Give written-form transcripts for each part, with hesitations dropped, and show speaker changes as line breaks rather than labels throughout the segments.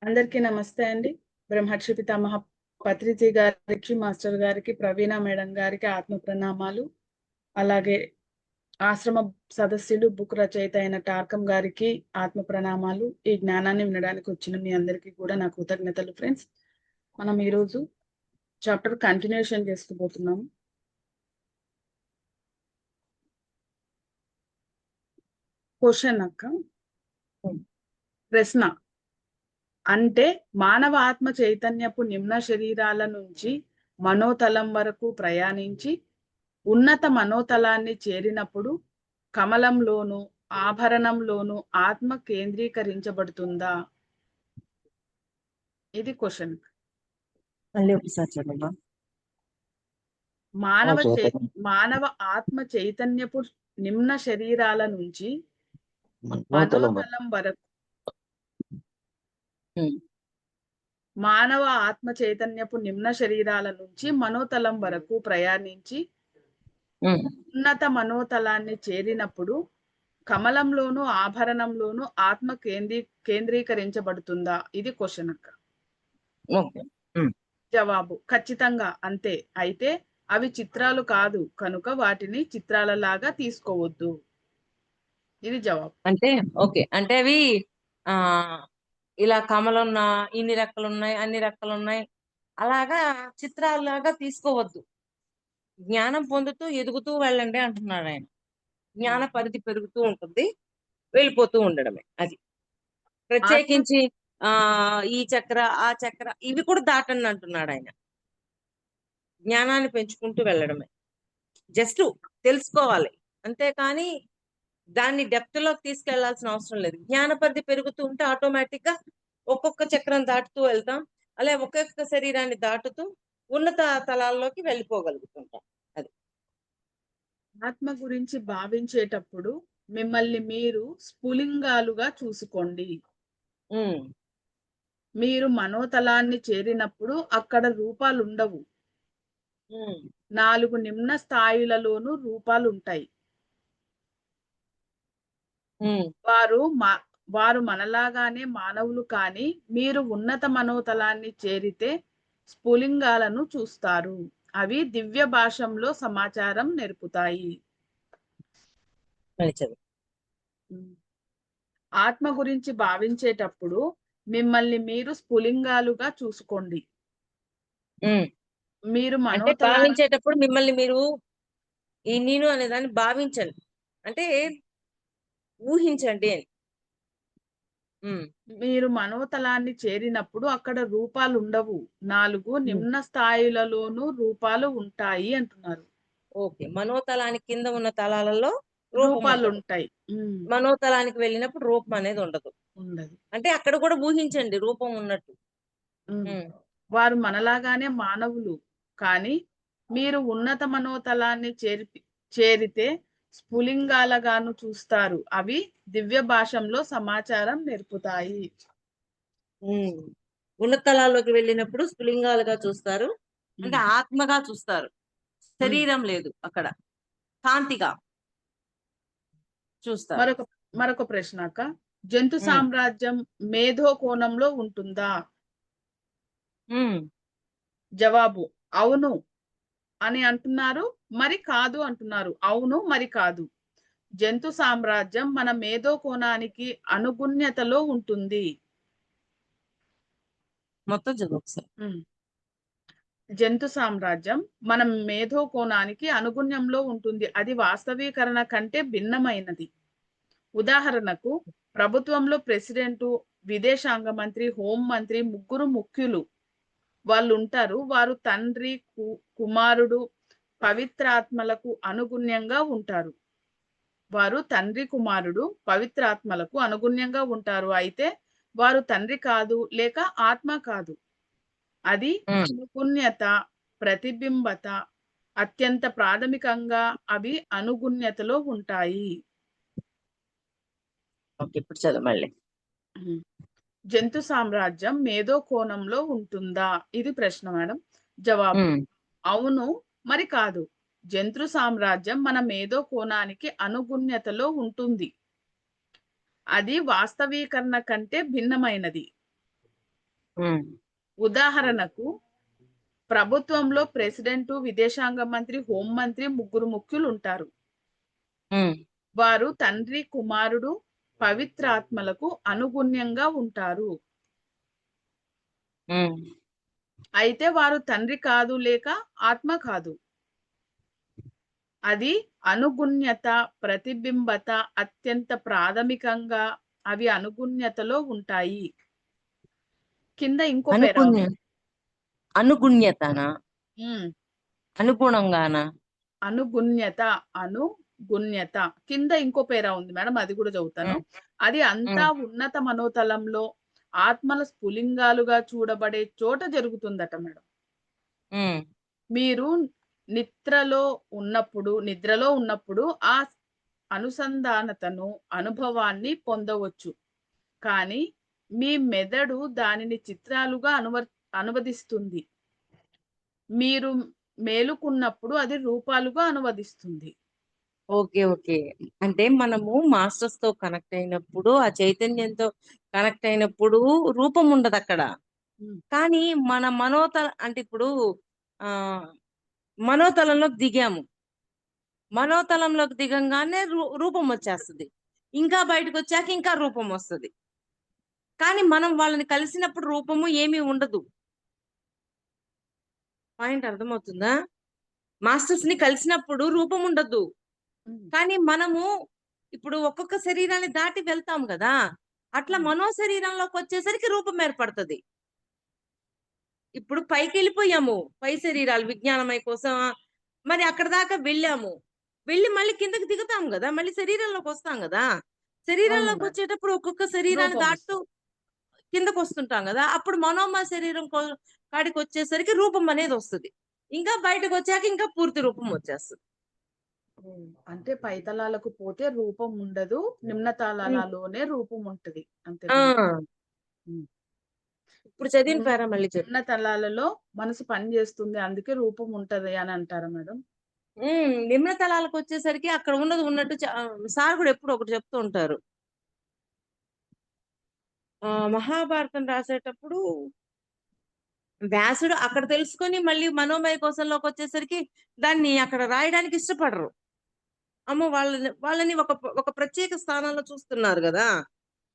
అందరికీ నమస్తే అండి. బ్రహ్మర్షి పితామహ పత్రిజీ గారికి, మాస్టర్ గారికి, ప్రవీణ మేడం గారికి ఆత్మ ప్రణామాలు. అలాగే ఆశ్రమ సదస్సులు, బుక్ రచయిత అయిన టార్కం గారికి ఆత్మ ప్రణామాలు. ఈ జ్ఞానాన్ని వినడానికి వచ్చిన మీ అందరికీ కూడా నా కృతజ్ఞతలు ఫ్రెండ్స్. మనం ఈరోజు చాప్టర్ కంటిన్యూషన్ చేసుకోబోతున్నాము. క్వశ్చన్ అక్క, ప్రశ్న అంటే మానవ ఆత్మ చైతన్యపు నిమ్న శరీరాల నుంచి మనోతలం వరకు ప్రయాణించి ఉన్నత మనోతలాన్ని చేరినప్పుడు కమలంలోను ఆభరణంలోను ఆత్మ కేంద్రీకరించబడుతుందా? ఇది క్వశ్చన్.
మళ్ళీ ఒకసారి చదవమ్మా.
మానవ ఆత్మ చైతన్యపు నిమ్న శరీరాల నుంచి మనోతలం వరకు మానవ ఆత్మ చైతన్యపు నిమ్న శరీరాల నుంచి మనోతలం వరకు ప్రయాణించి ఉన్నత మనోతలాన్ని చేరినప్పుడు కమలంలోను ఆభరణంలోను ఆత్మ కేంద్రీకరించబడుతుందా? ఇది క్వశ్చన్ అక్క. జవాబు ఖచ్చితంగా అంతే. అయితే అవి చిత్రాలు కాదు కనుక వాటిని చిత్రాలలాగా తీసుకోవద్దు. ఇది జవాబు.
అంటే ఓకే, అంటే అవి ఇలా కమలున్నా ఇన్ని రెక్కలున్నాయి అన్ని రెక్కలున్నాయి అలాగా చిత్రాలలాగా తీసుకోవద్దు. జ్ఞానం పొందుతూ ఎదుగుతూ వెళ్ళండి అంటున్నాడు ఆయన. జ్ఞాన పరిధి పెరుగుతూ ఉంటుంది, వెళ్ళిపోతూ ఉండడమే. అది ప్రత్యేకించి ఈ చక్ర ఆ చక్ర ఇవి కూడా దాటండి అంటున్నాడు ఆయన. జ్ఞానాన్ని పెంచుకుంటూ వెళ్ళడమే, జస్ట్ తెలుసుకోవాలి అంతేకాని దాన్ని డెప్త్ లోకి తీసుకెళ్లాల్సిన అవసరం లేదు. జ్ఞాన పరిధి పెరుగుతూ ఉంటే ఆటోమేటిక్ గా ఒక్కొక్క చక్రం దాటుతూ వెళ్తాం, అలాగే ఒక్కొక్క శరీరాన్ని దాటుతూ ఉన్నత తలాల్లోకి వెళ్ళిపోగలుగుతుంటాం. అది
ఆత్మ గురించి భావించేటప్పుడు మిమ్మల్ని మీరు స్ఫులింగాలుగా చూసుకోండి. మీరు మనోతలాన్ని చేరినప్పుడు అక్కడ రూపాలు ఉండవు. 4 నిమ్న స్థాయిలలోనూ రూపాలు ఉంటాయి. వారు మనలాగానే మానవులు, కానీ మీరు ఉన్నత మనోతలాన్ని చేరితే స్ఫులింగాలను చూస్తారు. అవి దివ్య భాషంలో సమాచారం నేర్పుతాయి. ఆత్మ గురించి భావించేటప్పుడు మిమ్మల్ని మీరు స్ఫులింగాలుగా చూసుకోండి. మీరు
భావించేటప్పుడు మిమ్మల్ని మీరు ఈ నేను అనే దాన్ని భావించండి, అంటే ఊహించండి అని.
మీరు మనోతలాన్ని చేరినప్పుడు అక్కడ రూపాలు ఉండవు. 4 నిమ్న స్థాయిలలోనూ రూపాలు ఉంటాయి అంటున్నారు.
ఓకే, మనోతలానికి కింద ఉన్న తలాలలో
రూపాలు ఉంటాయి.
మనోతలానికి వెళ్ళినప్పుడు రూపం అనేది ఉండదు. అంటే అక్కడ కూడా ఊహించండి రూపం ఉన్నట్టు.
వారు మనలాగానే మానవులు, కానీ మీరు ఉన్నత మనోతలాన్ని చేరితే స్ఫులింగాలుగాను చూస్తారు. అవి దివ్య భాషంలో సమాచారం నేర్పుతాయి.
ఉన్నతలాల్లోకి వెళ్ళినప్పుడు స్ఫులింగాలుగా చూస్తారు, అంటే ఆత్మగా చూస్తారు. శరీరం లేదు అక్కడ, కాంతిగా చూస్తారు.
మరొక ప్రశ్న అక్క, జంతు సామ్రాజ్యం మేధో కోణంలో ఉంటుందా? జవాబు అవును అని అంటున్నారు, మరి కాదు అంటున్నారు. అవును మరి కాదు. జంతు సామ్రాజ్యం మన మేధో కోణానికి అనుగుణ్యతలో ఉంటుంది.
మొత్తం
జంతు సామ్రాజ్యం మన మేధో కోణానికి అనుగుణ్యంలో ఉంటుంది. అది వాస్తవీకరణ కంటే భిన్నమైనది. ఉదాహరణకు ప్రభుత్వంలో ప్రెసిడెంటు, విదేశాంగ మంత్రి, హోం మంత్రి, ముగ్గురు ముఖ్యులు వాళ్ళు ఉంటారు. వారు తండ్రి, కుమారుడు, పవిత్రాత్మలకు అనుగుణ్యంగా ఉంటారు. వారు తండ్రి, కుమారుడు, పవిత్రాత్మలకు అనుగుణ్యంగా ఉంటారు. అయితే వారు తండ్రి కాదు, లేక ఆత్మ కాదు. అది అనుగుణ్యత, ప్రతిబింబత. అత్యంత ప్రాథమికంగా అవి అనుగుణ్యతలో ఉంటాయి.
ఇప్పుడు చదవండి.
జంతు సామ్రాజ్యం మేధో కోణంలో ఉంటుందా? ఇది ప్రశ్న మేడం. జవాబు అవును మరి కాదు. జంతు సామ్రాజ్యం మన మేధో కోణానికి అనుగుణ్యతలో ఉంటుంది. అది వాస్తవీకరణ కంటే భిన్నమైనది.
ఉమ్,
ఉదాహరణకు ప్రభుత్వంలో ప్రెసిడెంట్, విదేశాంగ మంత్రి, హోంమంత్రి, ముగ్గురు ముఖ్యులు ఉంటారు.
ఉమ్,
వారు తండ్రి, కుమారుడు, పవిత్రాత్మలకు అనుగుణ్యంగా ఉంటారు.
ఉమ్,
అయితే వారు తండ్రి కాదు లేక ఆత్మ కాదు. అది అనుగుణ్యత, ప్రతిబింబత అత్యంత ప్రాథమికంగా అవి అనుగుణ్యతలో ఉంటాయి. కింద ఇంకో పేరా
అనుగుణ్య
ఉంది.
అనుగుణ్యతనా
ఉమ్,
అనుగుణంగానా?
అనుగుణ్యత, అనుగుణ్యత కింద ఇంకో పేరా ఉంది మేడం, అది కూడా చదువుతాను.
ఉమ్,
అది అంతా
ఉమ్,
ఉన్నత మనోతలంలో ఆత్మల స్ఫులింగాలుగా చూడబడే చోట జరుగుతుందట మేడం.
ఉమ్,
మీరు నిద్రలో ఉన్నప్పుడు ఆ అనుసంధానతను, అనుభవాన్ని పొందవచ్చు. కానీ మీ మెదడు దానిని చిత్రాలుగా అనువదిస్తుంది. మీరు మేలుకున్నప్పుడు అది రూపాలుగా అనువదిస్తుంది.
Okay okay. అంటే మనము మాస్టర్స్ తో కనెక్ట్ అయినప్పుడు, ఆ చైతన్యంతో కనెక్ట్ అయినప్పుడు రూపం ఉండదు అక్కడ.
ఉమ్,
కానీ మన అంటే ఇప్పుడు ఆ మనోతలంలోకి దిగాము. మనోతలంలోకి దిగంగానే రూపం వచ్చేస్తుంది. ఇంకా బయటకు వచ్చాక ఇంకా రూపం వస్తుంది. కానీ మనం వాళ్ళని కలిసినప్పుడు రూపము ఏమీ ఉండదు. పాయింట్ అర్థమవుతుందా? మాస్టర్స్ ని కలిసినప్పుడు రూపం ఉండదు.
ఉమ్,
కానీ మనము ఇప్పుడు ఒక్కొక్క శరీరాన్ని దాటి వెళ్తాం కదా, అట్లా
ఉమ్,
మనో శరీరంలోకి వచ్చేసరికి రూపం ఏర్పడుతుంది. ఇప్పుడు పైకి వెళ్ళిపోయాము, పై శరీరాలు విజ్ఞానమై కోసం, మరి అక్కడ దాకా వెళ్ళాము. వెళ్ళి మళ్ళీ కిందకి దిగుతాం కదా, మళ్ళీ శరీరంలోకి వస్తాం కదా.
అవును
శరీరంలోకి
మేడం.
వచ్చేటప్పుడు ఒక్కొక్క శరీరాన్ని
రూపం
దాటుతూ
వస్తుంది.
కిందకు వస్తుంటాం కదా, అప్పుడు మనోమ శరీరం కాడికి వచ్చేసరికి రూపం అనేది వస్తుంది. ఇంకా బయటకు వచ్చాక ఇంకా పూర్తి రూపం వచ్చేస్తుంది.
అంటే పైతలాలకు పోతే రూపం ఉండదు, నిమ్న
ఉమ్.
తలాలలోనే రూపం ఉంటది.
ఆ
అంతేనా మేడం? ఉమ్.
ఇప్పుడు చదివిన
నిమ్-
పేరా మళ్ళీ చెప్పు.
నిమ్న తలాలలో మనసు పని చేస్తుంది, అందుకే రూపం ఉంటది అని అంటారా మేడం?
నిమ్న తలాలకు వచ్చేసరికి అక్కడ ఉన్నది ఉన్నట్టు సార్ కూడా ఎప్పుడు ఒకటి చెప్తూ ఉంటారు. మహాభారతం రాసేటప్పుడు వ్యాసుడు అక్కడ తెలుసుకొని మళ్ళీ మనోమయ కోశంలోకి వచ్చేసరికి దాన్ని అక్కడ రాయడానికి ఇష్టపడరు. అమ్మో, వాళ్ళని ఒక ఒక ప్రత్యేక స్థానంలో చూస్తున్నారు కదా,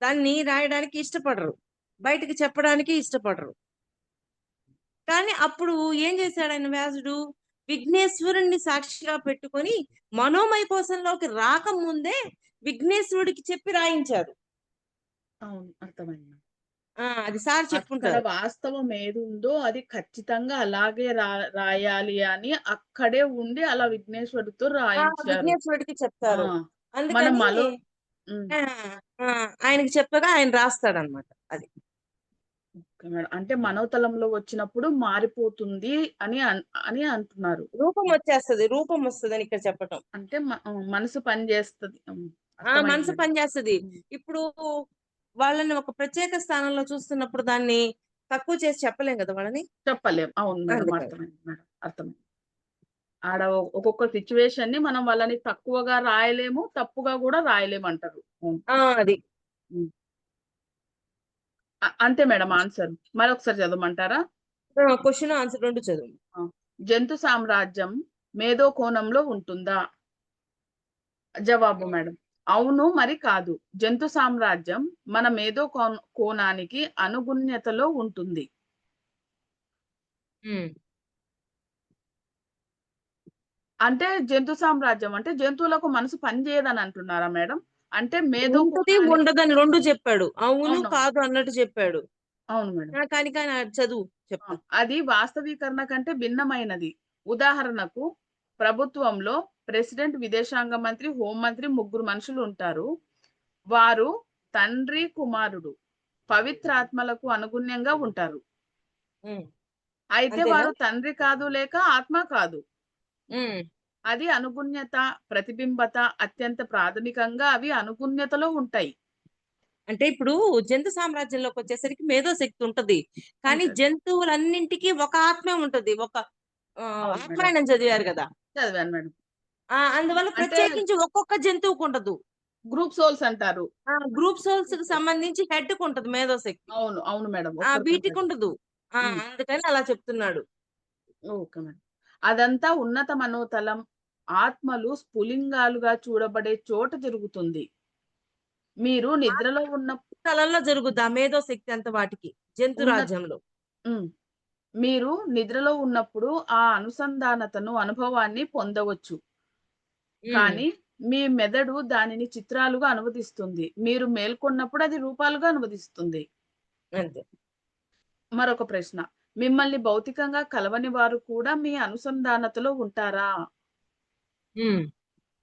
దాన్ని రాయడానికి ఇష్టపడరు, బయటికి చెప్పడానికి ఇష్టపడరు. కానీ అప్పుడు ఏం చేశాడు ఆయన వ్యాసుడు? విఘ్నేశ్వరుణ్ణి సాక్షిగా పెట్టుకొని మనోమయ కోశంలోకి రాకముందే విఘ్నేశ్వరుడికి చెప్పి రాయించాడు.
అవును, అర్థమైంది.
అది సార్
అక్కడ
చెప్పుంటారు.
వాస్తవం ఏది ఉందో అది ఖచ్చితంగా అలాగే రాయాలి అని అక్కడే ఉండి అలా విఘ్నేశ్వరుడితో రాయించారు.
విఘ్నేశ్వరుడికి
ఆ
చెప్తారు.
మనం
అందుకని
ఉమ్,
ఆ, ఆ, ఆయనకి చెప్పగా ఆయన రాస్తాడనమాట. అది
ఓకే మేడం. అంటే మనోతలంలో వచ్చినప్పుడు మారిపోతుంది అని అంటున్నారు.
రూపం వచ్చేస్తది, రూపం వస్తుంది అని ఇక్కడ చెప్పటం.
అంటే మనసు పని చేస్తుంది. అర్థమైంది
మనసు
మేడం.
పనిచేస్తది.
ఉమ్,
ఇప్పుడు వాళ్ళని ఒక ప్రత్యేక స్థానంలో చూస్తున్నప్పుడు దాన్ని తక్కువ చేసి చెప్పలేం కదా వాళ్ళని.
చెప్పలేం. అవును మేడం,
అందుకని
అర్థమైంది మేడం, అర్థమైంది. ఆడ ఒక్కొక్క సిచ్యువేషన్ ని మనం వాళ్ళని తక్కువగా రాయలేము, తప్పుగా కూడా రాయలేము అంటారు. ఉమ్,
అది
ఉమ్. అంతే మేడం ఆన్సర్. మరొకసారి చదవమంటారా?
క్వశ్చన్ ఆన్సర్ రెండు చదువు.
ఆ, జంతు సామ్రాజ్యం మేధో కోణంలో ఉంటుందా? జవాబు మేడం, అవును మరి కాదు. జంతు సామ్రాజ్యం మన మేధో కోణానికి అనుగుణ్యతలో ఉంటుంది.
ఉమ్.
అంటే జంతు సామ్రాజ్యం అంటే జంతువులకు మనసు పనిచేయదని అంటున్నారా మేడం? అంటే మేధో
ఉంటది
కోణానికి.
ఉండదని రెండు చెప్పాడు, అవును
అవునవును.
కాదు అన్నట్టు చెప్పాడు.
అవును మేడం.
కానీ కానీ చదువు
ఆ,
చెప్పు.
అది వాస్తవీకరణ కంటే భిన్నమైనది. ఉదాహరణకు ప్రభుత్వంలో ప్రెసిడెంట్, విదేశాంగ మంత్రి, హోంమంత్రి, ముగ్గురు మనుషులు ఉంటారు. వారు తండ్రి, కుమారుడు, పవిత్రాత్మలకు అనుగుణ్యంగా ఉంటారు.
ఉమ్.
అయితే
అంతేనా?
వారు తండ్రి కాదు లేక ఆత్మ కాదు.
ఉమ్.
అది అనుగుణ్యత, ప్రతిబింబత అత్యంత ప్రాథమికంగా అవి అనుగుణ్యతలో ఉంటాయి.
అంటే ఇప్పుడు జంతు సామ్రాజ్యంలోకి వచ్చేసరికి మేధోశక్తి ఉంటది. కానీ
ఉంటది.
జంతువులన్నింటికి ఒక ఆత్మే ఉంటది. ఒక
అవును మేడం,
ఆత్మాయనం చదివారు కదా.
చదివాను మేడం.
అందువల్ల
అంటే
ప్రత్యేకించి ఒక్కొక్క జంతువుకు ఉండదు.
గ్రూప్ సోల్స్ అంటారు.
గ్రూప్ సోల్స్ కి
గ్రూప్ సోల్స్.
సంబంధించి హెడ్ కు ఉంటది మేధోశక్తి.
అవును. అవును మేడం.
వీటికి
ఒక్కరికుంటది.
ఉండదు.
హ్మ్.
అందుకని అలా చెప్తున్నాడు.
Okay madam. అదంతా ఉన్నత మనోతలం, ఆత్మలు స్ఫులింగాలుగా చూడబడే చోట జరుగుతుంది. మీరు నిద్రలో ఉన్న
స్థలంలో జరుగుద్ది ఆ మేధోశక్తి అంతా వాటికి. జంతు
ఉన్న
రాజ్యంలో.
హ్మ్. మీరు నిద్రలో ఉన్నప్పుడు ఆ అనుసంధానతను, అనుభవాన్ని పొందవచ్చు.
హ్మ్.
కానీ మీ మెదడు దానిని చిత్రాలుగా అనువదిస్తుంది. మీరు మేల్కొన్నప్పుడు అది రూపాలుగా అనువదిస్తుంది.
అంతే.
మరొక ప్రశ్న. మిమ్మల్ని భౌతికంగా కలవని వారు కూడా మీ అనుసంధానతలో ఉంటారా?
హ్మ్.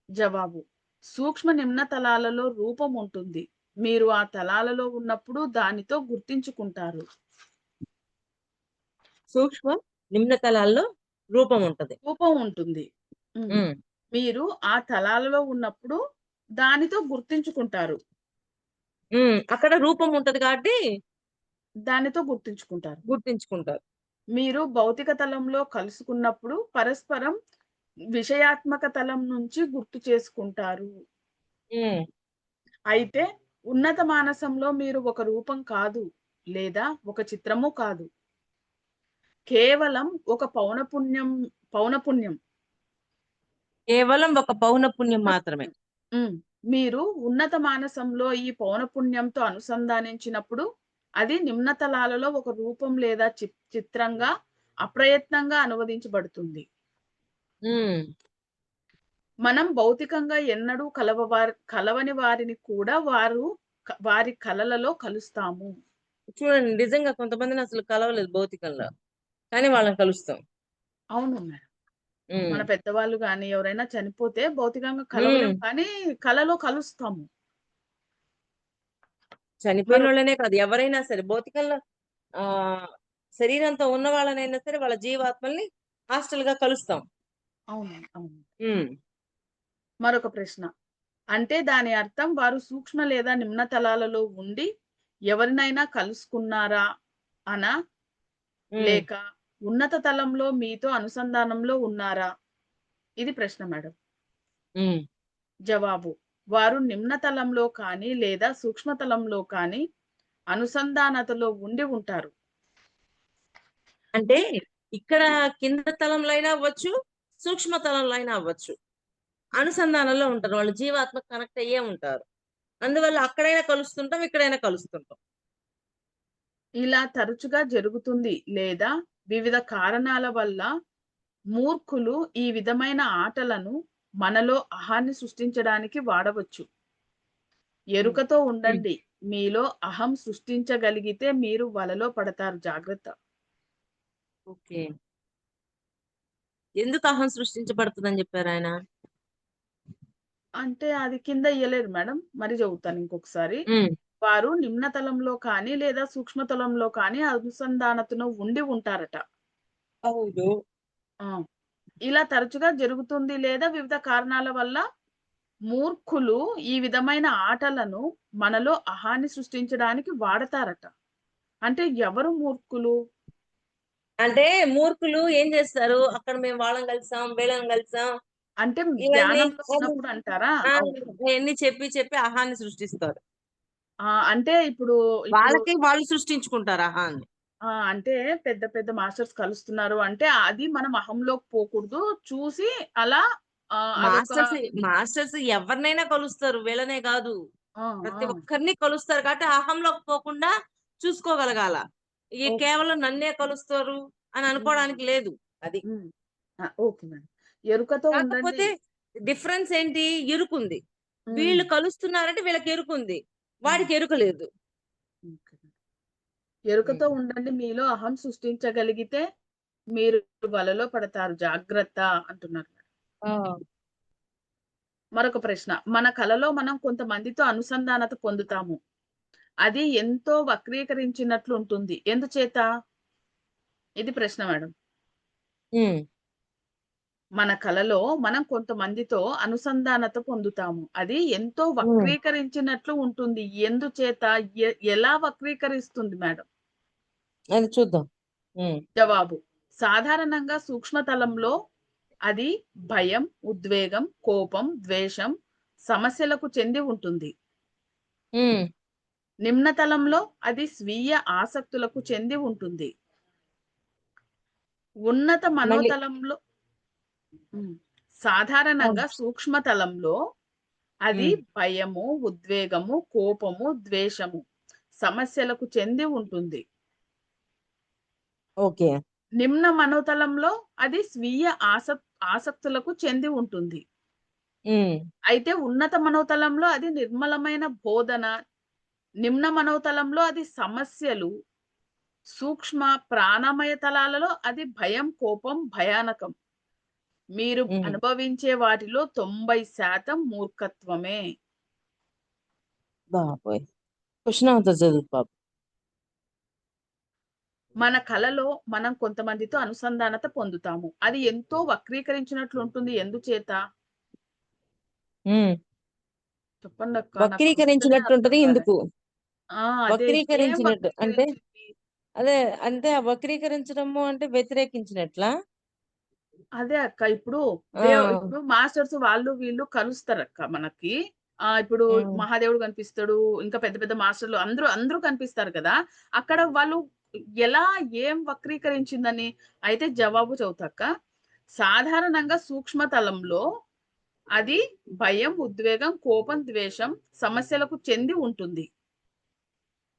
జవాబు. సూక్ష్మ నిమ్న తలాలలో రూపం ఉంటుంది. మీరు ఆ తలాలలో ఉన్నప్పుడు దానితో గుర్తించుకుంటారు.
సూక్ష్మ నిమ్న తలాల్లో రూపం ఉంటది.
రూపం ఉంటుంది. హ్మ్.
హ్మ్.
మీరు ఆ తలాలలో ఉన్నప్పుడు దానితో గుర్తించుకుంటారు.
అక్కడ రూపం ఉంటది కాబట్టి
దానితో గుర్తించుకుంటారు.
గుర్తించుకుంటారు.
మీరు భౌతిక తలంలో కలుసుకున్నప్పుడు పరస్పరం విషయాత్మక తలం నుంచి గుర్తు చేసుకుంటారు.
హ్మ్.
అయితే ఉన్నత మానసంలో మీరు ఒక రూపం కాదు, లేదా ఒక చిత్రము కాదు. కేవలం ఒక పౌనపున్యం.
కేవలం ఒక పౌనఃపున్యం మాత్రమే.
పౌనపున్యం. హ్మ్. మీరు ఉన్నత మానసంలో ఈ పౌనపున్యంతో అనుసంధానించినప్పుడు అది నిమ్న తలాలలో ఒక రూపం లేదా చిత్రంగా అప్రయత్నంగా అనువదించబడుతుంది.
హ్మ్.
మనం భౌతికంగా ఎన్నడూ కలవని వారిని కూడా వారి కలలలో కలుస్తాము.
చూడండి నిజంగా కొంతమందిని అసలు కలవలేదు భౌతికంలో. కానీ వాళ్ళని కలుస్తాం.
అవును మేడం.
హ్మ్.
మన పెద్దవాళ్ళు గాని, ఎవరైనా చనిపోతే భౌతికంగా
హ్మ్.
కలవలేం కానీ, కలలో కలుస్తాము. మరో
చనిపోయినోళ్ళనే కాదు ఎవరైనా సరే భౌతికంలో ఆహ్, శరీరంతో ఉన్న వాళ్ళనైనా సరే వాళ్ళ జీవాత్మల్ని హాస్టల్‌గా కలుస్తాం.
అవును. అవును.
హ్మ్.
మరొక ప్రశ్న. అంటే దాని అర్థం వారు సూక్ష్మ లేదా నిమ్న తలాలలో ఉండి ఎవరినైనా కలుసుకున్నారా అనా?
హ్మ్.
లేక ఉన్నత తలంలో మీతో అనుసంధానంలో ఉన్నారా? ఇది ప్రశ్న మేడం.
హ్మ్.
జవాబు. వారు నిమ్న తలంలో కానీ, లేదా సూక్ష్మ తలంలో కానీ అనుసంధానతలో ఉండి ఉంటారు.
అంటే ఇక్కడ కింద తలంలో అయినా అవ్వచ్చు, సూక్ష్మ తలంలో అయినా అవ్వచ్చు. అనుసంధానంలో ఉంటారు. వాళ్ళు జీవాత్మకు కనెక్ట్ అయ్యే ఉంటారు. అందువల్ల అక్కడైనా కలుస్తుంటాం, ఇక్కడైనా కలుస్తుంటాం.
ఇలా తరచుగా జరుగుతుంది లేదా వివిధ కారణాల వల్ల మూర్ఖులు ఈ విధమైన ఆటలను మనలో అహాన్ని సృష్టించడానికి వాడవచ్చు.
హ్మ్.
ఎరుకతో
హ్మ్.
ఉండండి. మీలో అహం సృష్టించగలిగితే మీరు వలలో పడతారు జాగ్రత్త.
ఓకే. ఎందుకు అహం సృష్టించబడుతుందని జెప్పారాయన?
అంటే అది కింద ఇయ్యలేదు మేడం. మరి చెబుతాను ఇంకొకసారి.
హ్మ్.
వారు నిమ్న తలంలో కానీ లేదా సూక్ష్మ తలంలో కానీ అనుసంధానతను ఉండి ఉంటారట.
అవును.
ఆ! ఇలా తరచుగా జరుగుతుంది లేదా వివిధ కారణాల వల్ల మూర్ఖులు ఈ విధమైన ఆటలను మనలో అహాన్ని సృష్టించడానికి వాడతారట. అంటే ఎవరు మూర్ఖులు?
అంటే మూర్ఖులు ఏం జేస్తారు, అక్కడ మేము వాళ్ళని కలిసాం, వీళ్ళని కలిసాం,
అంటే
ఇవన్నీ
ధ్యానంలో ఉన్నప్పుడు అంటారా?
ఆ!
అవును.
అయన్నీ చెప్పి చెప్పి అహాన్ని సృష్టిస్తారు.
అంటే ఇప్పుడు
వాళ్ళకి వాళ్ళు సృష్టించుకుంటారు అహాన్ని.
అంటే పెద్ద పెద్ద మాస్టర్స్ కలుస్తున్నారు అంటే అది మనం అహంలోకి పోకూడదు. చూసి అలా అదొక
మాస్టర్స్ మాస్టర్స్ ఎవరినైనా కలుస్తారు. వీళ్ళనే గాదు.
ఆ!
ప్రతి
ఆ!
ఒక్కరిని కలుస్తారు కాబట్టి అహంలోకి పోకుండా చూసుకోగలగాల.
ఓకే.
కేవలం నన్నే కలుస్తారు అని
హ్మ్.
అనుకోవడానికి లేదు. అది.
హ్మ్. Okay madam. ఎరుకతో ఉండండి.
కాకపోతే డిఫరెన్స్ ఏంటి? ఇరుకుంది.
హ్మ్.
వీళ్ళు కలుస్తున్నారంటే వీళ్ళకి ఎరుకుంది.
హ్మ్.
వాడికి ఎరుక లేదు.
ఓకే. ఎరుకతో
హ్మ్.
ఉండండి. మీలో అహం సృష్టించగలిగితే మీరు వలలో పడతారు జాగ్రత్త అంటున్నారు.
ఆ!
మరొక ప్రశ్న. మన కలలో మనం కొంతమందితో అనుసంధానత పొందుతాము. అది ఎంతో వక్రీకరించినట్లుంటుంది. ఎందుచేత? ఇది ప్రశ్న మేడం.
హ్మ్.
మన కలలో మనం కొంతమందితో అనుసంధానత పొందుతాము. అది ఎంతో
హ్మ్.
వక్రీకరించినట్లు ఉంటుంది. ఎందుచేత? ఎలా వక్రీకరిస్తుంది మేడం?
అది చూద్దాం. హ్మ్.
జవాబు. సాధారణంగా సూక్ష్మతలంలో అది భయం, ఉద్వేగం, కోపం, ద్వేషం, సమస్యలకు చెంది ఉంటుంది.
ఉమ్,
నిమ్నతలంలో అది స్వీయ ఆసక్తులకు చెంది ఉంటుంది. ఉన్నత
మళ్ళీ
మనోతలంలో సాధారణంగా సూక్ష్మతలంలో అది
ఉమ్,
భయము, ఉద్వేగము, కోపము, ద్వేషము సమస్యలకు చెంది ఉంటుంది.
ఓకే.
నిమ్న మనోతలంలో అది స్వీయ ఆసక్తులకు చెంది ఉంటుంది.
ఉమ్,
అయితే ఉన్నత మనోతలంలో అది నిర్మలమైన బోధన, నిమ్న మనోతలంలో అది సమస్యలు, సూక్ష్మ ప్రాణమయ తలాలలో అది భయం, కోపం, భయానకం. మీరు
ఉమ్.
అనుభవించే వాటిలో 90% మూర్ఖత్వమే.
బాబోయ్! క్వశ్చన్ ఆన్సర్ చదువు బాబు.
మన కలలో మనం కొంతమందితో అనుసంధానత పొందుతాము. అది ఎంతో వక్రీకరించినట్లుంటుంది. ఎందుచేత?
ఉమ్,
చెప్పండక్క. నాకు క్వెషనే అర్థం
వక్రీకరించినట్టుంటది
కాలే.
ఎందుకు?
అదే ఏం
వక్రీకరించినట్టు అంటే
వక్రీకరించింది?
అదే అంటే ఆ వక్రీకరించడము అంటే వ్యతిరేకించినట్లా?
అదే అక్క. ఇప్పుడు
ఆ.
ఇప్పుడు మాస్టర్స్ వాళ్ళు వీళ్ళు కలుస్తారక్క మనకి. ఇప్పుడు
ఉమ్,
మహాదేవుడు కనిపిస్తాడు. ఇంకా పెద్ద పెద్ద మాస్టర్‌లు అందరూ కనిపిస్తారు కదా! అక్కడ వాళ్ళు ఎలా ఏం వక్రీకరించిందని అయితే జవాబు చెబుతాక్క. సాధారణంగా సూక్ష్మ తలంలో అది భయం, ఉద్వేగం, కోపం, ద్వేషం సమస్యలకు చెంది ఉంటుంది.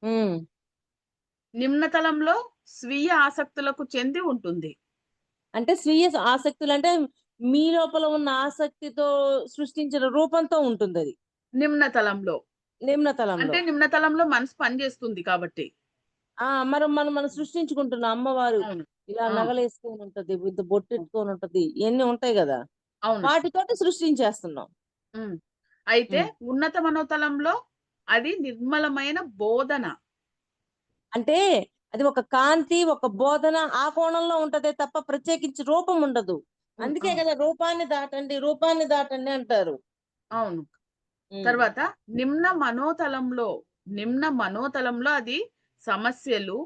ఉమ్.
నిమ్న తలంలో స్వీయ ఆసక్తులకు చెంది ఉంటుంది.
అంటే స్వీయ ఆసక్తులు అంటే మీ లోపల ఉన్న ఆసక్తితో సృష్టించిన రూపంతో ఉంటుంది అది
నిమ్న తలంలో.
నిమ్న తలంలో.
అంటే నిమ్న తలంలో మనసు పనిచేస్తుంది కాబట్టి.
మనం సృష్టించుకుంటున్నాం. అమ్మవారు
అవును.
ఇలా
ఆ!
నగలేసుకొని ఉంటది, ఇంత
అవును.
బొట్టెట్టుకొని ఉంటది, ఇవన్నీ ఉంటాయి కదా,
అవునక్క.
వాటితోటి సృష్టించేస్తున్నాం.
హ్మ్. అయితే
ఉమ్.
ఉన్నత మనోతలంలో అది నిర్మలమైన బోధన.
అంటే అది ఒక కాంతి, ఒక బోధన ఆ కోణంలో ఉంటదే తప్ప ప్రత్యేకించి రూపం ఉండదు.
ఆ!
అందుకే కదా రూపాన్ని దాటండి, రూపాన్ని దాటండి అంటారు.
అవును.
ఉమ్.
తర్వాత నిమ్న మనోతలంలో, నిమ్న మనోతలంలో అది సమస్యలు,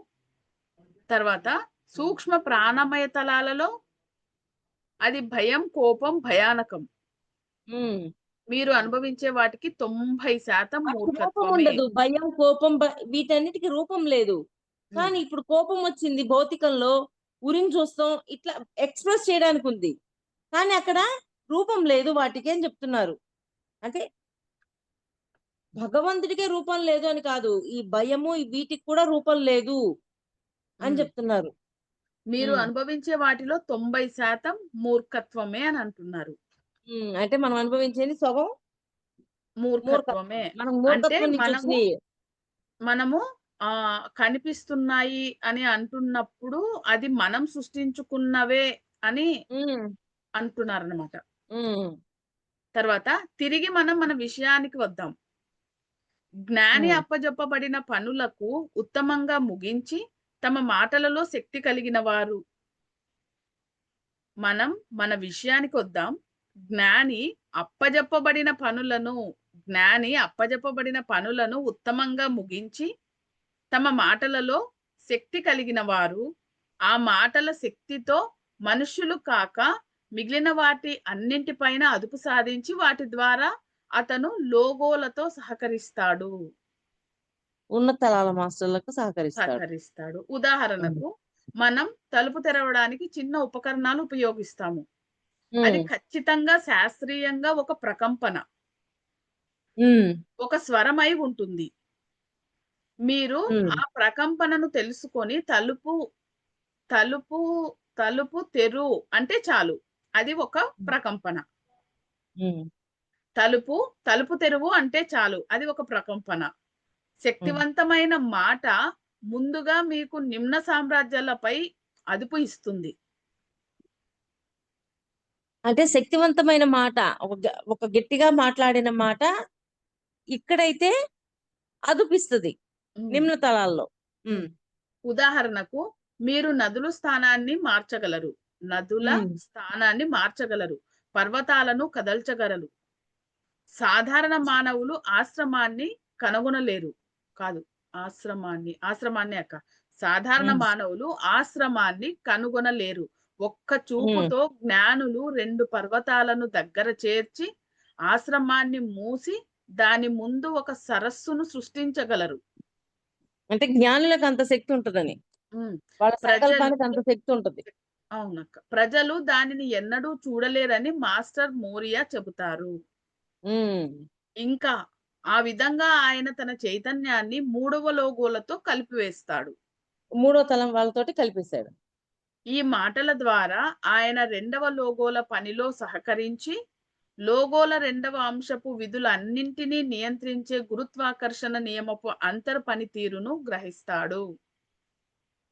తర్వాత సూక్ష్మ ప్రాణమయ తలాలలో అది భయం, కోపం, భయానకం.
ఉమ్.
మీరు అనుభవించే వాటికి 90%
వాటికి రూపం
మూర్ఖత్వమే.
ఉండదు. భయం, కోపం, వీటన్నిటికి రూపం లేదు.
హ్మ్.
కానీ ఇప్పుడు కోపం వచ్చింది భౌతికంలో, ఉరిని చూస్తాం, ఇట్లా ఎక్స్ప్రెస్ చేయడానికి ఉంది. కానీ అక్కడ రూపం లేదు వాటికి అని చెప్తున్నారు. అంటే భగవంతుడికే రూపం లేదు అని కాదు. ఈ భయము ఈ వీటికి కూడా రూపం లేదు అని
హ్మ్.
చెప్తున్నారు.
మీరు
ఉమ్.
అనుభవించే వాటిలో 90% మూర్ఖత్వమే అని అంటున్నారు.
అంటే మనం అనుభవించేది సగం మూర్ఖత్వం.
మూర్ఖత్వమే.
మనకు
అంటే
మూర్ఖత్వం నుంచి
మనము,
వచ్చినాయి.
మనము కనిపిస్తున్నాయి అని అంటున్నప్పుడు అది మనం సృష్టించుకున్నవే అని
ఉమ్.
అంటున్నారనమాట.
ఉమ్.
తర్వాత తిరిగి మనం మన విషయానికి వద్దాం. జ్ఞాని
ఉమ్.
అప్పజెప్పబడిన పనులకు ఉత్తమంగా ముగించి తమ మాటలలో శక్తి కలిగిన వారు. మనం మన విషయానికొద్దాం. జ్ఞాని అప్పజెప్పబడిన పనులను అప్పజెప్పబడిన పనులను ఉత్తమంగా ముగించి, తమ మాటలలో శక్తి కలిగిన వారు, ఆ మాటల శక్తితో మనుష్యులు కాక మిగిలిన వాటి అన్నింటిపైన అదుపు సాధించి వాటి ద్వారా అతను లోగోలతో సహకరిస్తాడు.
ఉన్నత తలాల మాస్టర్లకు సహకరిస్తాడు.
సహకరిస్తాడు.
ఉమ్.
ఉదాహరణకు మనం తలుపు తెరవడానికి చిన్న ఉపకరణాలు ఉపయోగిస్తాము. అది
ఉమ్.
ఖచ్చితంగా శాస్త్రీయంగా ఒక ప్రకంపన,
ఉమ్.
ఒక స్వరమై ఉంటుంది. మీరు
ఉమ్.
ఆ ప్రకంపనను తెలుసుకొని తలుపు తలుపు తెరు అంటే చాలు. అది ఒక ప్రకంపన.
ఉమ్.
తలుపు తలుపు తెరువు అంటే చాలు. అది ఒక ప్రకంపన.
ఉమ్.
శక్తివంతమైన మాట ముందుగా మీకు నిమ్న సామ్రాజ్యాలపై అదుపు ఇస్తుంది.
అంటే శక్తివంతమైన మాట, ఒక గట్టిగా మాట్లాడిన మాట ఇక్కడైతే అదుపిస్తది
హ్మ్.
నిమ్న తలాల్లో.
హ్మ్.
ఉమ్.
ఉదాహరణకు మీరు నదుల స్థానాన్ని మార్చగలరు. నదుల
ఉమ్.
స్థానాన్ని మార్చగలరు. పర్వతాలను కదల్చగలరు. సాధారణ మానవులు ఆశ్రమాన్ని కనుగొనలేరు. కాదు. ఆశ్రమాన్ని అక్క. సాధారణ
ఉమ్.
మానవులు ఆశ్రమాన్ని కనుగొనలేరు. ఒక్క
ఉమ్.
చూపుతో జ్ఞానులు 2 పర్వతాలను దగ్గర చేర్చి ఆశ్రమాన్ని మూసి దాని ముందు ఒక సరస్సును సృష్టించగలరు.
అంటే జ్ఞానులకు అంత శక్తి ఉంటదని.
హ్మ్.
వాళ్ళ
ప్రజలు
సంకల్పానికి అంత శక్తి ఉంటది.
అవునక్క. ప్రజలు దానిని ఎన్నడూ చూడలేరని మాస్టర్ మోరియా చెబుతారు.
హ్మ్.
ఇంకా ఆ విధంగా ఆయన తన చైతన్యాన్ని మూడవ లోగోలతో కలిపివేస్తాడు.
మూడో తలం వాళ్ళతోటి కలిపేశాడు.
ఈ మాటల ద్వారా ఆయన రెండవ లోగోల పనిలో సహకరించి, లోగోల రెండవ అంశపు విధులన్నింటినీ నియంత్రించే గురుత్వాకర్షణ నియమపు అంతర్ పనితీరును గ్రహిస్తాడు.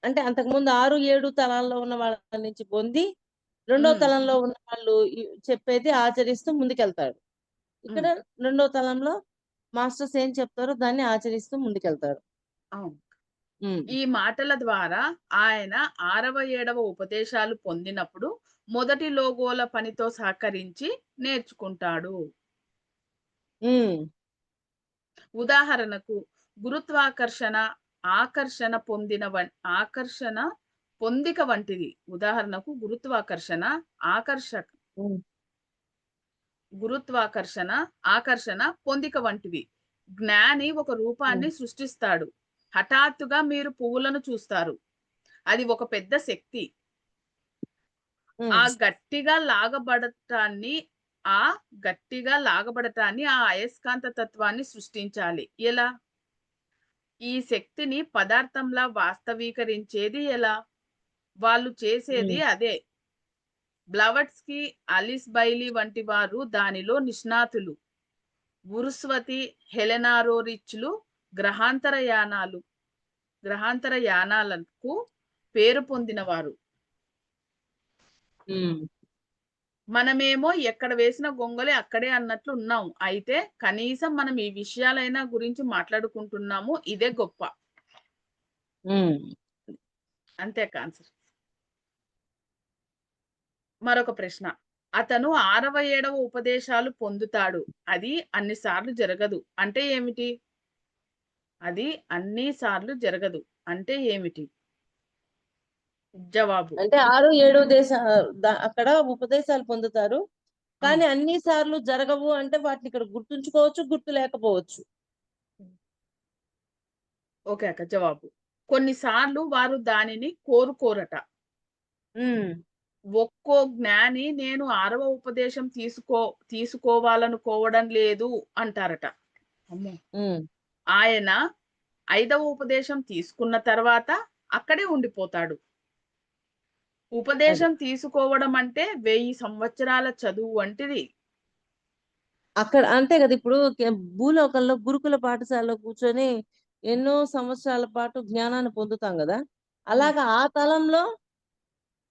అంటే అంతకుముందు 6, 7 తలాల్లో ఉన్న వాళ్ళ నుంచి పొంది, రెండో
హ్మ్.
తలంలో ఉన్న వాళ్ళు చెప్పేది ఆచరిస్తూ ముందుకెళ్తాడు. ఇక్కడ
హ్మ్.
రెండో తలంలో మాస్టర్స్ ఏం చెప్తారో దాన్ని ఆచరిస్తూ ముందుకెళ్తారు.
అవును.
హ్మ్.
ఈ మాటల ద్వారా ఆయన 6వ, 7వ ఉపదేశాలు పొందినప్పుడు మొదటి లోగోల పనితో సహకరించి నేర్చుకుంటాడు.
హ్మ్.
ఉదాహరణకు గురుత్వాకర్షణ, ఆకర్షణ పొందిన వం ఆకర్షణ పొందిక వంటిది. ఉదాహరణకు ఆకర్షక
హ్మ్.
గురుత్వాకర్షణ, ఆకర్షణ పొందిక వంటివి. జ్ఞాని ఒక
హ్మ్.
రూపాన్ని సృష్టిస్తాడు. హఠాత్తుగా మీరు పువ్వులను చూస్తారు. అది ఒక పెద్ద శక్తి. ఆ
హ్మ్.
గట్టిగా లాగబడటాన్ని ఆ ఆ అయస్కాంత తత్వాన్ని సృష్టించాలి. ఎలా? ఈ శక్తిని పదార్థంలా వాస్తవీకరించేది ఎలా? వాళ్ళు చేసేది
హ్మ్.
అదే. బ్లవట్స్కీ, అలిస్ బైలీ వంటి వారు దానిలో నిష్ణాతులు. ఉరుస్వతి, హెలెనారోరిచ్లు గ్రహాంతర యానాలు గ్రహాంతర యానాలకు పేరు పొందినవారు.
హ్మ్.
మనమేమో ఎక్కడ వేసిన గొంగళి అక్కడే అన్నట్లు ఉన్నాం. అయితే కనీసం మనం ఈ విషయాలైనా గురించి మాట్లాడుకుంటున్నాము. ఇదే గొప్ప.
హ్మ్.
అంతే ఆన్సర్. మరొక ప్రశ్న. అతను 6వ, 7వ ఉపదేశాలు పొందుతాడు. అది అన్ని సార్లు జరగదు. అంటే ఏమిటి? అది అన్ని సార్లు జరగదు. అంటే ఏమిటి? జవాబు.
అంటే 6, 7 అక్కడ ఉపదేశాలు పొందుతారు.
అవును.
కానీ అన్ని సార్లు జరగవు అంటే వాటిని ఇక్కడ గుర్తుంచుకోవచ్చు, గుర్తు లేకపోవచ్చు.
ఓకే అక్క. జవాబు. కొన్ని సార్లు వారు దానిని కోరుకోరట.
హ్మ్.
ఒక్కో జ్ఞాని నేను 6వ ఉపదేశం తీసుకోవాలనుకోవడం లేదు అంటారట. అమ్మో!
హ్మ్.
ఆయన 5వ ఉపదేశం తీసుకున్న తర్వాత అక్కడే ఉండిపోతాడు.
అది.
ఉపదేశం తీసుకోవడం అంటే 1000 సంవత్సరాల చదువు వంటిది.
అక్కడ అంతే కదా! ఇప్పుడు భూలోకంలో గురుకుల పాఠశాలలో కూర్చొని ఎన్నో సంవత్సరాల పాటు జ్ఞానాన్ని పొందుతాం గదా!
హ్మ్.
అలాగా ఆ తలంలో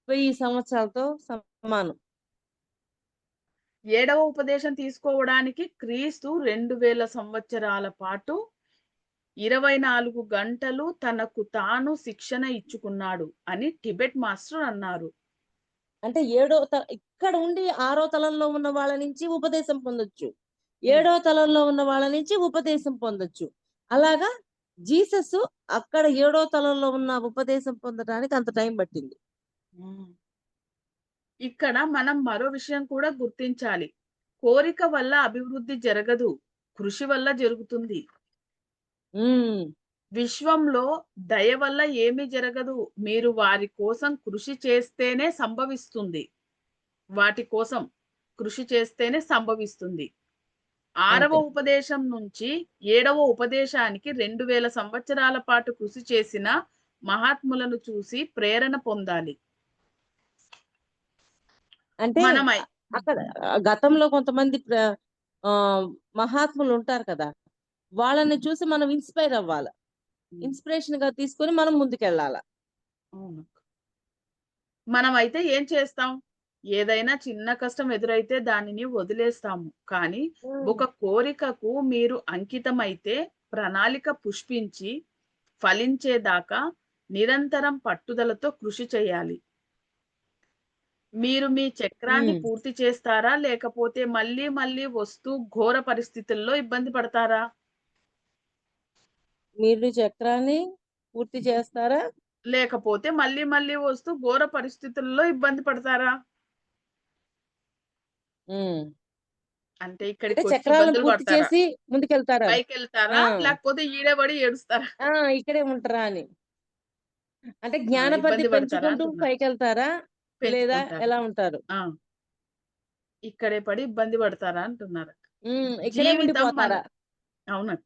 1000 సంవత్సరాలతో సమానం.
7వ ఉపదేశం తీసుకోవడానికి క్రీస్తు 2000 సంవత్సరాల పాటు 24 గంటలు తనకు తాను శిక్షణ ఇచ్చుకున్నాడు అని టిబెట్ మాస్టర్ అన్నారు.
అంటే ఇక్కడ ఉండి ఆరో తలంలో ఉన్న వాళ్ళ నుంచి ఉపదేశం పొందొచ్చు.
హ్మ్.
ఏడో తలంలో ఉన్న వాళ్ళ నుంచి ఉపదేశం పొందొచ్చు. అలాగా జీసస్ అక్కడ ఏడో తలంలో ఉన్న ఉపదేశం పొందడానికి అంత టైం పట్టింది.
హ్మ్. ఇక్కడ మనం మరో విషయం కూడా గుర్తించాలి. కోరిక వల్ల అభివృద్ధి జరగదు. కృషి వల్ల జరుగుతుంది.
హ్మ్.
విశ్వంలో దయ వల్ల ఏమీ జరగదు. మీరు వారి కోసం కృషి చేస్తేనే సంభవిస్తుంది. వాటి కోసం కృషి చేస్తేనే సంభవిస్తుంది. 6వ
అంతే.
ఉపదేశం నుంచి 7వ ఉపదేశానికి 2000 సంవత్సరాల పాటు కృషి చేసిన మహాత్ములను చూసి ప్రేరణ పొందాలి.
అంటే
మనమై
అక్కడ గతంలో కొంతమంది ఆహ్, మహాత్ములు ఉంటారు కదా! వాళ్ళని చూసి మనం ఇన్‌స్పైర్ అవ్వాల.
హ్మ్.
ఇన్‌స్పిరేషన్‌గా తీసుకొని మనం ముందుకెళ్ళాల.
అవును. మనమైతే ఏం చేస్తాం? ఏదైనా చిన్న కష్టం ఎదురైతే దానిని వదిలేస్తాము. కానీ
హ్మ్.
ఒక కోరికకు మీరు అంకితమైతే ప్రణాళిక పుష్పించి ఫలించేదాకా నిరంతరం పట్టుదలతో కృషి చేయాలి. మీరు మీ చక్రాన్ని
హ్మ్.
పూర్తి చేస్తారా? లేకపోతే మళ్ళీ మళ్ళీ వస్తూ ఘోర పరిస్థితుల్లో ఇబ్బంది పడతారా?
మీరు చక్రాన్ని పూర్తి చేస్తారా?
లేకపోతే మళ్ళీ మళ్ళీ వస్తూ ఘోర పరిస్థితుల్లో ఇబ్బంది పడతారా?
హ్మ్.
అంటే
అంటే
ఇక్కడికొచ్చి
చక్రాలను
ఇబ్బందులు
పూర్తి
పడతారా?
చేసి ముందుకెళ్తారా?
పైకెళ్తారా?
ఆ!
లేకపోతే ఈడే పడి ఏడుస్తారా?
ఆ! ఇక్కడే ఉంటారా అని. అంటే జ్ఞానపరిధి
ఇబ్బంది పడతారా
పెంచుకుంటూ
అంటున్నా.
పైకెళ్తారా? లేదా
పెంచుకుంటారు.
ఎలా ఉంటారు?
ఆ! ఇక్కడే పడి ఇబ్బంది పడతారా అంటున్నారు.
ఇక్కడే
జీవితం
ఉండిపోతారా?
మనకు అవునండి.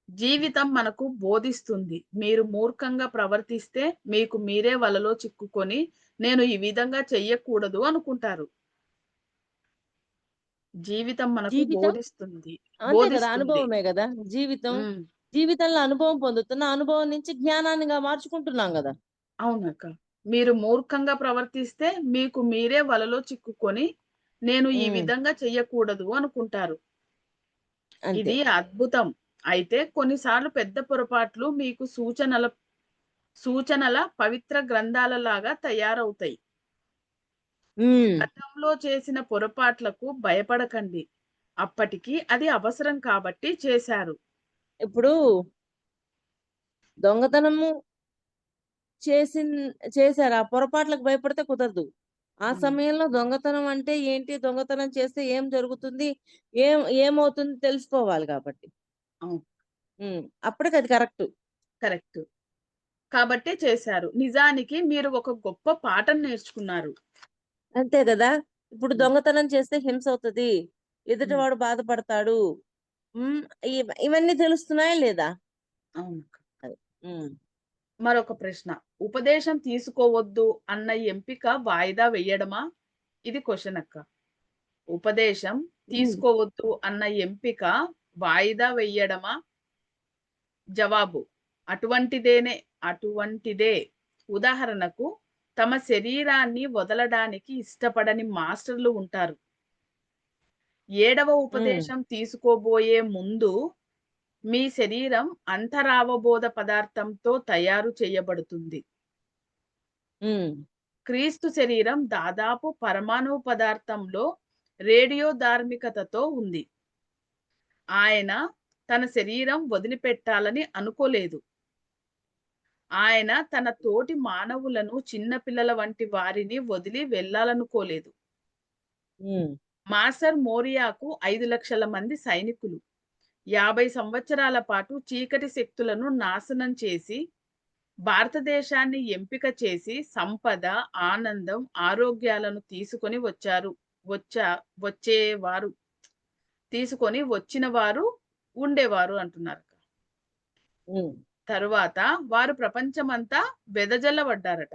జీవితం మనకు బోధిస్తుంది. మీరు మూర్ఖంగా ప్రవర్తిస్తే మీకు మీరే వలలో చిక్కుకొని, నేను ఈ విధంగా చెయ్యకూడదు అనుకుంటారు. జీవితం మనకు
జీవితం
బోధిస్తుంది.
అంతే కదా!
బోధిస్తుంది.
అనుభవమే గదా! జీవితం.
హ్మ్.
జీవితంలో అనుభవం పొందుతున్న అనుభవం నుంచి జ్ఞానాన్నిగా మార్చుకుంటున్నాం గదా!
అవునక్క. మీరు మూర్ఖంగా ప్రవర్తిస్తే మీకు మీరే వలలో చిక్కుకొని, నేను ఈ
హ్మ్.
విధంగా చెయ్యకూడదు అనుకుంటారు.
అంతే.
ఇది అద్భుతం. అయితే కొన్నిసార్లు పెద్ద పొరపాట్లు మీకు సూచనల పవిత్ర గ్రంథాలలాగా తయారవుతాయి.
హ్మ్.
గతంలో చేసిన పొరపాట్లకు భయపడకండి. అప్పటికి అది అవసరం కాబట్టి చేశారు.
ఇప్పుడు దొంగతనము చేసిన్ చేశారు. ఆ పొరపాట్లకు భయపడితే కుదరదు. ఆ
హ్మ్.
సమయంలో దొంగతనం అంటే ఏంటి? దొంగతనం చేస్తే ఏం జరుగుతుంది? ఏమవుతుంది తెలుసుకోవాలి కాబట్టి.
అవును.
అప్పటికది కరెక్టు.
కరెక్ట్. కాబట్టే చేశారు. నిజానికి మీరు ఒక గొప్ప పాఠం నేర్చుకున్నారు.
అంతే గదా! ఇప్పుడు
హ్మ్.
దొంగతనం చేస్తే హింసవుతది.
హ్మ్.
ఎదుటివాడు బాధపడతాడు. హ్మ్. ఇవన్నీ తెలుస్తున్నాయా లేదా?
అవును.
అది. హ్మ్.
మరొక ప్రశ్న. ఉపదేశం తీసుకోవద్దు అన్న ఎంపిక వాయిదా వేయడమా? ఇది క్వెషన్ అక్క. ఉపదేశం
హ్మ్.
తీసుకోవద్దు అన్న ఎంపిక వాయిదా వేయడమా? జవాబు అటువంటిదే. ఉదాహరణకు తమ శరీరాన్ని వదలడానికి ఇష్టపడని మాస్టర్‌లు ఉంటారు. ఏడవ
హ్మ్.
ఉపదేశం తీసుకోబోయే ముందు మీ శరీరం అంతరావబోధ పదార్థంతో తయారు చేయబడుతుంది.
హ్మ్.
క్రీస్తు శరీరం దాదాపు పరమాణు పదార్థంలో రేడియోధార్మికతతో ఉంది. ఆయన తన శరీరం వదిలిపెట్టాలని అనుకోలేదు. ఆయన తన తోటి మానవులను చిన్న పిల్లల వంటి వారిని వదిలి వెళ్ళాలనుకోలేదు.
హ్మ్.
మాసర్ మోరియాకు 5,00,000 మంది సైనికులు. 50 సంవత్సరాల పాటు చీకటి శక్తులను నాశనం చేసి, భారతదేశాన్ని ఎంపిక చేసి సంపద, ఆనందం, ఆరోగ్యాలను తీసుకొని వచ్చారు. వచ్చా వచ్చేవారు. తీసుకొని వచ్చిన వారు ఉండేవారు అంటున్నారు.
హ్మ్.
తరువాత వారు ప్రపంచమంతా వెదజల్లబడ్డారట.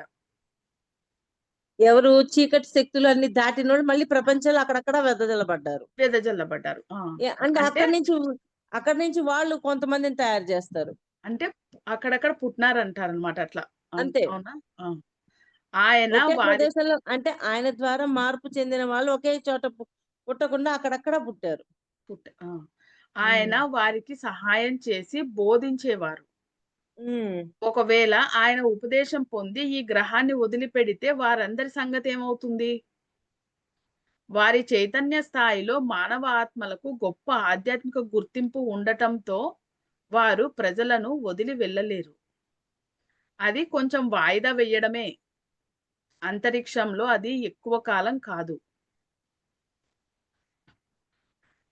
ఎవరు చీకటి శక్తులన్నీ దాటినోళ్ళు మళ్ళీ ప్రపంచంలో అక్కడక్కడ వెదజల్లబడ్డారు.
వెదజల్లబడ్డారు. ఆ!
అంటే
అంటే,
అక్కడి నుంచి వాళ్ళు కొంతమందిని తయారు జేస్తారు.
అంటే అక్కడక్కడ పుట్టినారంటారనమాట అట్లా.
అంతే.
అవునా? ఆ! ఆయన
ఒకే
వారి
ప్రదేశంలో అంటే ఆయన ద్వారా మార్పు చెందిన వాళ్ళు ఒకే చోట పుట్టకుండా అక్కడక్కడ పుట్టారు.
ఆ! ఆయన
హ్మ్.
వారికి సహాయం చేసి బోధించేవారు.
హ్మ్.
ఒకవేళ ఆయన ఉపదేశం పొంది ఈ గ్రహాన్ని వదిలిపెడితే వారందరి సంగతేమవుతుంది? వారి చైతన్య స్థాయిలో మానవ ఆత్మలకు గొప్ప ఆధ్యాత్మిక గుర్తింపు ఉండటంతో వారు ప్రజలను వదిలి వెళ్ళలేరు. అది కొంచెం వాయిదా వేయడమే. అంతరిక్షంలో అది ఎక్కువ కాలం కాదు.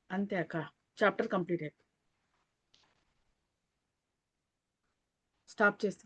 అంతే అక్క. చాప్టర్ కంప్లీట్ అయిపోయింది. స్టాప్ చేస్తా.